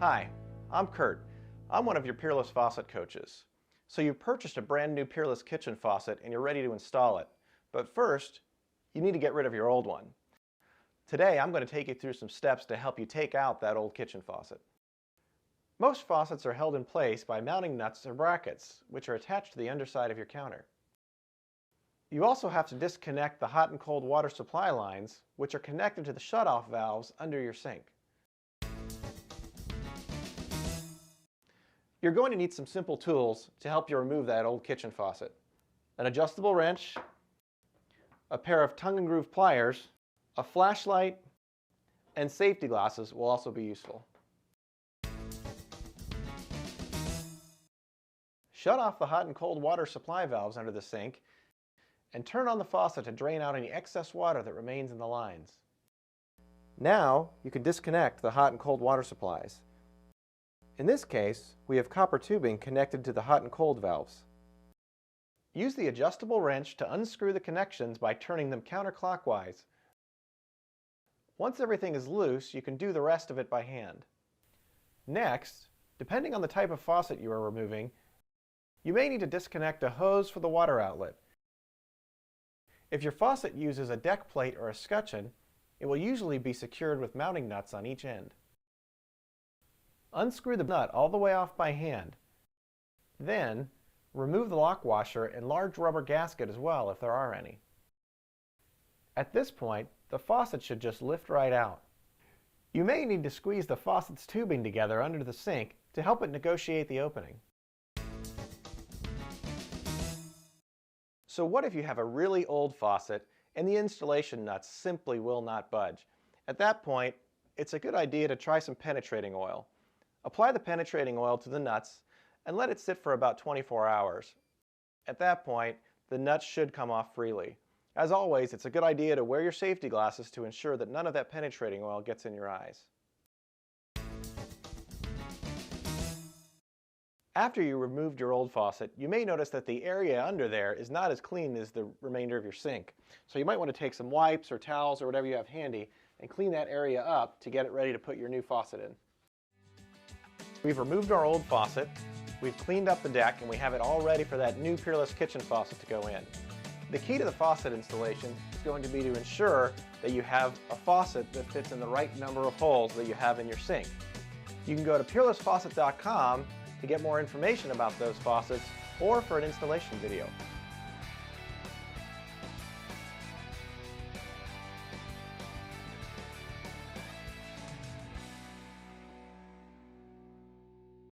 Hi, I'm Kurt. I'm one of your Peerless faucet coaches. So you purchased a brand new Peerless kitchen faucet and you're ready to install it. But first, you need to get rid of your old one. Today I'm going to take you through some steps to help you take out that old kitchen faucet. Most faucets are held in place by mounting nuts or brackets, which are attached to the underside of your counter. You also have to disconnect the hot and cold water supply lines, which are connected to the shutoff valves under your sink. You're going to need some simple tools to help you remove that old kitchen faucet. An adjustable wrench, a pair of tongue and groove pliers, a flashlight, and safety glasses will also be useful. Shut off the hot and cold water supply valves under the sink and turn on the faucet to drain out any excess water that remains in the lines. Now you can disconnect the hot and cold water supplies. In this case, we have copper tubing connected to the hot and cold valves. Use the adjustable wrench to unscrew the connections by turning them counterclockwise. Once everything is loose, you can do the rest of it by hand. Next, depending on the type of faucet you are removing, you may need to disconnect a hose for the water outlet. If your faucet uses a deck plate or a scutcheon, it will usually be secured with mounting nuts on each end. Unscrew the nut all the way off by hand. Then, remove the lock washer and large rubber gasket as well if there are any. At this point, the faucet should just lift right out. You may need to squeeze the faucet's tubing together under the sink to help it negotiate the opening. So what if you have a really old faucet and the installation nuts simply will not budge? At that point, it's a good idea to try some penetrating oil. Apply the penetrating oil to the nuts and let it sit for about 24 hours. At that point, the nuts should come off freely. As always, it's a good idea to wear your safety glasses to ensure that none of that penetrating oil gets in your eyes. After you removed your old faucet, you may notice that the area under there is not as clean as the remainder of your sink. So you might want to take some wipes or towels or whatever you have handy and clean that area up to get it ready to put your new faucet in. We've removed our old faucet, we've cleaned up the deck, and we have it all ready for that new Peerless kitchen faucet to go in. The key to the faucet installation is going to be to ensure that you have a faucet that fits in the right number of holes that you have in your sink. You can go to peerlessfaucet.com to get more information about those faucets or for an installation video.